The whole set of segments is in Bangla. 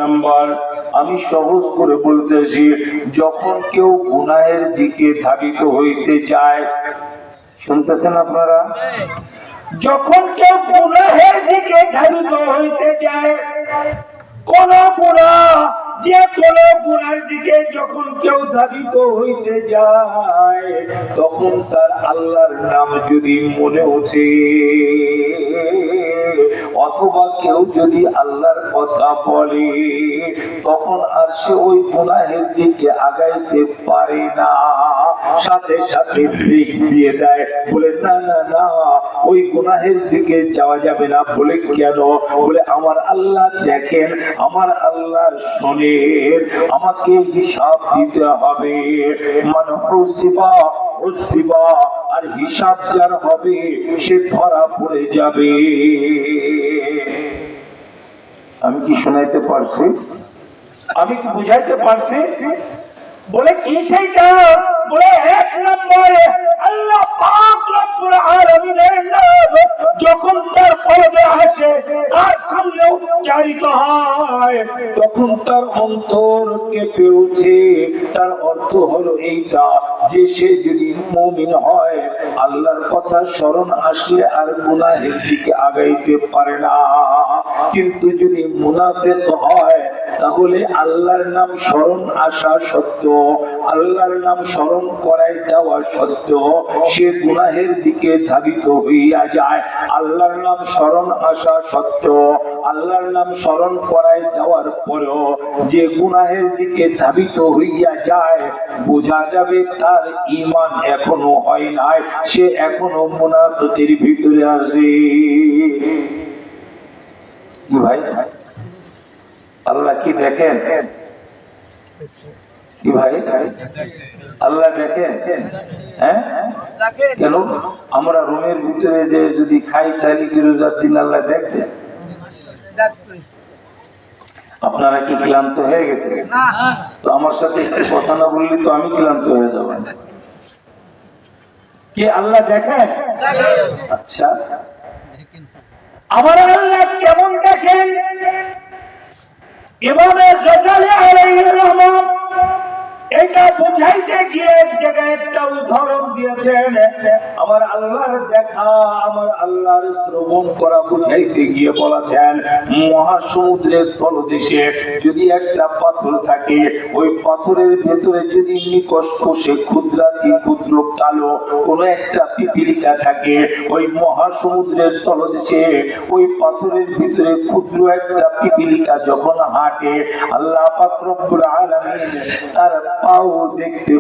নাম্বার আমি সহজ করে বলতেছি, যখন কেউ গুনাহের দিকে ধাবিত হইতে চায়, শুনতেছেন আপনারা? যখন কেউ গুনাহের দিকে ধাবিত হইতে চায়, কোন গুনাহ, যে কোন গুনার দিকে যখন কেউ ধাবিত হইতে যায়, তখন তার আল্লাহর নাম যদি মনে ওঠে, অথবা কেউ যদি আল্লাহর কথা বলে, তখন আর সে ওই গুনাহের দিকে আগাইতে পারে না। সাথে সাথে ব্রেক দিয়ে দেয়, বলে না না না, ওই গুনাহের দিকে যাওয়া যাবে না। বলে কেন? বলে আমার আল্লাহ দেখেন, আমার আল্লাহ শোনেন, আমাকে হিসাব দিতে হবে। মানে হুসিবা, আর হিসাব যার হবে সে ধরা পড়ে যাবে। আমি কি শোনাইতে পারছি? আমি কি বুঝাইতে পারছি? বলে কি সেইটা? বলে এক নম্বরে আল্লাহ পাক রব্বুল আলামিনের নাম যখন তার কলবে আসে, তার সামনে উচ্চারিত হয়, তখন তার অন্তর কেঁপে ওঠে। তার অর্থ হলো এইটা যে সে যদি মুমিন হয়, আল্লাহর কথা স্মরণ আসলে আর গুনাহের দিকে আগাইতে পারে না। কিন্তু যদি মুনাফিক হয়, তাহলে আল্লাহর নাম স্মরণ আসা সত্ত্বেও, আল্লাহর নাম স্মরণ করাই দেওয়া সত্ত্বেও সে গুনাহের দিকে ধাবিত হইয়া যায়। আল্লাহর নাম স্মরণ আসা সত্ত্বেও, আল্লাহর নাম স্মরণ করাই দেওয়ার পরেও যে গুনাহের দিকে ধাবিত হইয়া যায়, বোঝা যাবে তার ঈমান এখনো হয় নাই, সে এখনো মুনাফিকের ভিতরে আছে। ভাই, আল্লাহ কি দেখেন? কি ভাই, আল্লাহ দেখেন? হ্যাঁ, কেন? আমরা রুমের ভিতরে যে যদি খাই, তাহলে কি রোজার দিন আল্লাহ দেখবেন? আপনারা কি ক্লান্ত হয়ে গেছে? তো আমার সাথে একটু কথা না বললে তো আমি ক্লান্ত হয়ে যাব। কি আল্লাহ দেখেন? আচ্ছা, আমার আল্লাহ কেমন দেখেন? ইমামে গজালি আলাইহির রহমান এটা বুঝাইতে গিয়ে এক জায়গায় একটা উদাহরণ দিয়েছেন। আমার আল্লাহর দেখা, আমার আল্লাহর শ্রবণ করা বুঝাইতে গিয়ে বলেছেন, মহাসমুদ্রের তলদেশে যদি একটা পাথর থাকে, ওই পাথরের ভেতরে যদি নিকষে ক্ষুদ্রাতি ক্ষুদ্র কালো কোন একটা পিপীলিকা থাকে, ওই মহাসমুদ্রের তলদেশে ওই পাথরের ভিতরে ক্ষুদ্র একটা পিপীলিকা যখন হাঁটে, আল্লাহ পাক রব্বুল আলামিন তার পাও দেখতে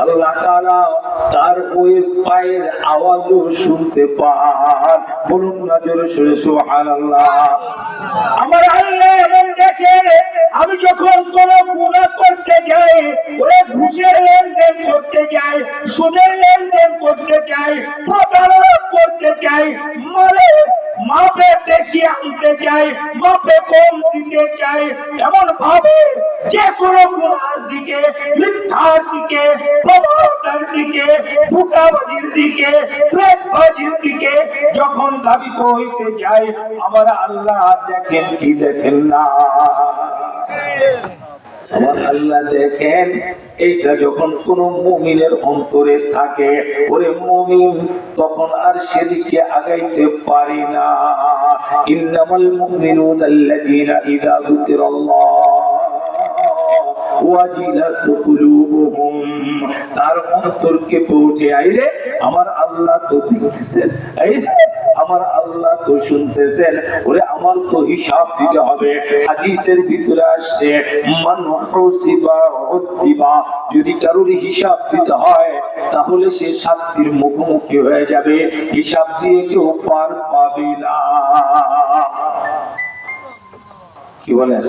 আল্লাহ তাআলা তার ওই পায়ের আওয়াজও শুনতে পান। বলুন না জোরে সোরে সুবহানাল্লাহ। আমার আল্লাহ এমন দেখে, আমি যখন কোন গুনাহ করতে যাই, ওরে ঘুষের লেনদেন করতে যাই, সুদের লেনদেন করতে চাই, প্রতারণা করতে চাই, মাপে বেশি আনতে চাই, মাপে কম দিতে চাই, এমন ভাবে যে কোনো গুনার দিকে, মিথ্যার দিকে, প্রতারণার দিকে, ধোঁকাবাজির দিকে, প্রেমবাজির দিকে যখন ধাবিত হইতে যায়, আমার আল্লাহ দেখেন কি দেখেন না? আমার আল্লাহ দেখেন। এইটা যখন কোন মুমিনের অন্তরে থাকে, ওরে মুমিন তখন আর সেদিকে আগাইতে পারি না। ইন্নামাল মুমিনুনা আল্লাযীনা ইযা যুকিরাল্লাহ ওয়াজিলাত কুলুবুহুম, তার অন্তরকে পৌঁছে আইরে আমার আল্লাহ তো দেখতেছেন, আমার আল্লাহ তো শুনতেছেন, ওরে আমার তো হিসাব দিতে হবে। হাদিসের ভিতরে আসছে, মান হুসিবা উযিবা, যদি কারোর হিসাব দিতে হয় তাহলে সে শাস্তির মুখোমুখি হয়ে যাবে, হিসাব দিয়ে কেউ পার পাবে না। কি বলেন?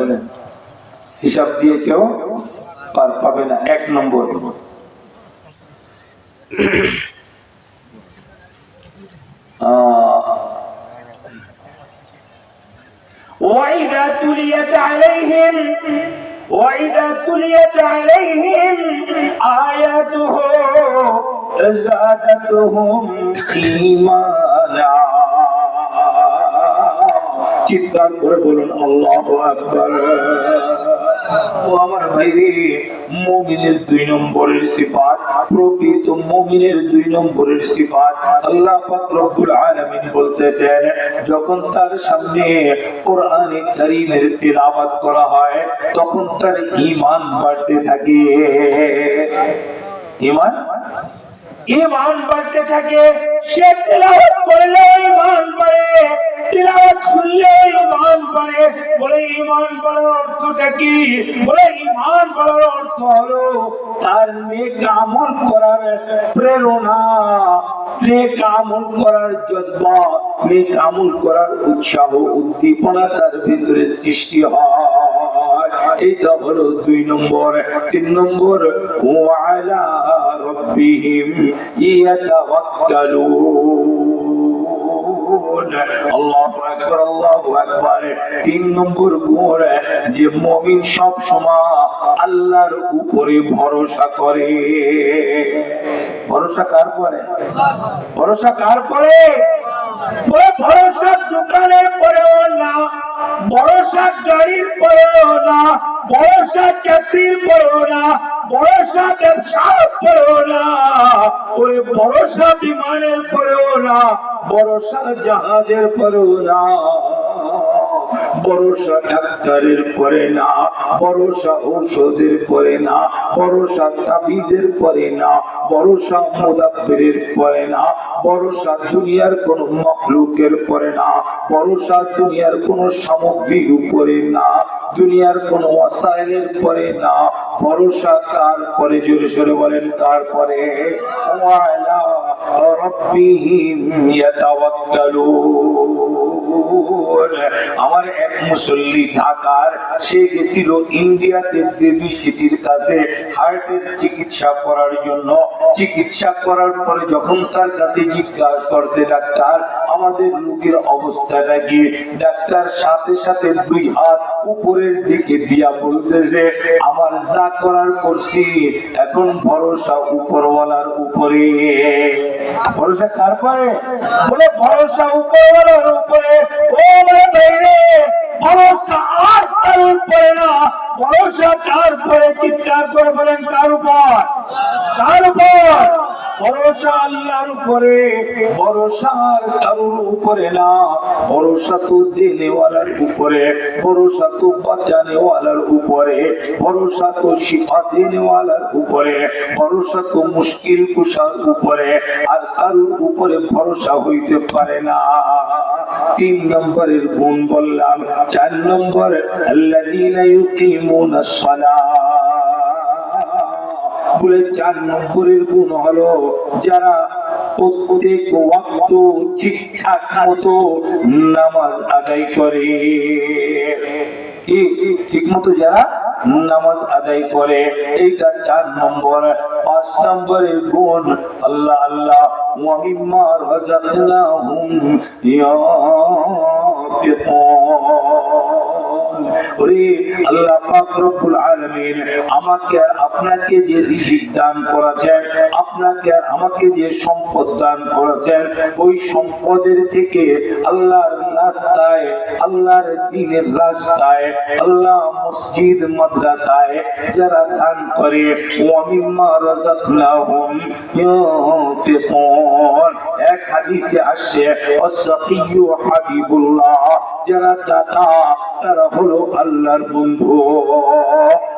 হিসাব দিয়ে কেউ পার পাবে না। এক নম্বর। وَإِذَا تُلِيَتْ عَلَيْهِمْ آيَاتُهُ زَادَتْهُمْ إِيمَانًا চিৎকার করে বলুন আল্লাহু আকবার। ও আমার ভাইরে, মুমিনের 2 নম্বরের সিফাত, প্রকৃত মুমিনের 2 নম্বরের সিফাত আল্লাহ পাক রব্বুল আলামিন বলতেছেন, যখন তার সামনে কোরআনে কারীমের তিলাওয়াত করা হয় তখন তার ঈমান বাড়তে থাকে। ঈমান বাড়তে থাকে। সে তিলাওয়াত করলে ঈমান বাড়ে, তিলাওয়াত শুনলে ঈমান বাড়ে। বলে ঈমান বাড়ার অর্থটা কি? বলে ঈমান বাড়ার অর্থ হলো তার নেক আমল করার প্রেরণা, নেক আমল করার জজবা, নেক আমল করার উৎসাহ উদ্দীপনা তার ভিতরে সৃষ্টি হয়। এটা হলো 2 নম্বর। 3 নম্বর, ওয়া আলা রাব্বিহিম ইয়াতাওয়াক্কালুন। আল্লাহু আকবার, আল্লাহু আকবার। 3 নম্বর গুণ, যে মুমিন সব সময় আল্লাহর উপরে ভরসা করে। ভরসা কার পরে? ভরসা কার পরে? ভরসা দোকানের পরেও না, ভরসা গাড়ির পরেও না, ভরসা চাকরির পরেও না, ভরসা ব্যবসার পরেও না, ওই ভরসা বিমানের পরেও না, ভরসা জাহাজের পরেও না, ভরসা ডাক্তারের পরে না, ভরসা ঔষধের পরে না, ভরসা তাবিজের পরে না, ভরসা মুদাব্বিরের পরে না, ভরসা দুনিয়ার কোন মখলুকের পরে না, ভরসা দুনিয়ার কোন সামগ্রীর উপরে না, দুনিয়ার কোন ওয়াসাইলের পরে না। ভরসা কার পরে? জোরে সোরে বলেন কার পরে? ওয়ালা রাব্বিহিম ইয়াতাওয়াক্কালুন। আমার এক মুসল্লি ঢাকার, সে গেছিল ইন্ডিয়াতে দেবী সিটির কাছে হার্টের চিকিৎসা করার জন্য। চিকিৎসা করার পরে যখন তার কাছে জিজ্ঞাসা করছে, ডাক্তার আমাদের রোগীর অবস্থাটা কি, ডাক্তার সাথে সাথে 2 হাত উপরের দিকে দিয়া বলতেছে, আমার যা করার করছি, এখন ভরসা উপরওয়ালার উপরে। ভরসা কার পরে? বলে ভরসা উপরওয়ালার উপরে। ও ভাইরে, ভরসা আর কারোর উপরে না, ভরসা কার পরে? চিৎকার করে বলেন কার উপর? কার উপর? ভরসা আল্লাহর উপরে। ভরসা আর কারোর উপরে না, ভরসা তো দেনেওয়ালার উপরে, ভরসা তো বাঁচানেওয়ালার উপরে, ভরসা তো শিফা দেনেওয়ালার উপরে, ভরসা তো মুশকিল কুশার উপরে, আর কারোর উপরে ভরসা হইতে পারে না। 3 নম্বরের গুণ বললাম। 4 নম্বর, আল্লাযীনা ইউকিমুনাস সালাহ। বলে 4 নম্বরের গুণ হলো যারা প্রত্যেক ওয়াক্ত ঠিকঠাক মতো নামাজ আদায় করে। ঠিক মতো যারা নামাজ আদায় করে, এইটা 4 নম্বর। 5 নম্বরের গুণ, আল্লাহ আল্লাহ ওয়া মিম্মা রাযাকনাহুম ইউনফিকুন। ওরে আল্লাহ পাক রব্বুল আলামিন আমাকে আর আপনাকে যে রিজিক দান করেছেন, আপনাকে আর আমাকে যে সম্পদ দান করেছেন, ওই সম্পদের থেকে আল্লাহর রাস্তায়, আল্লাহর দ্বীনের রাস্তায়, আল্লাহ মসজিদ মাদ্রাসায় যারা দান করে, ওয়া মিম্মা রাযাকনাহুম ইউনফিকুন। এক হাদিসে আসছে, আস-সাকিয়্যু হাবিবুল্লাহ, যারা দাতা তারা হলো আল্লাহর বন্ধু।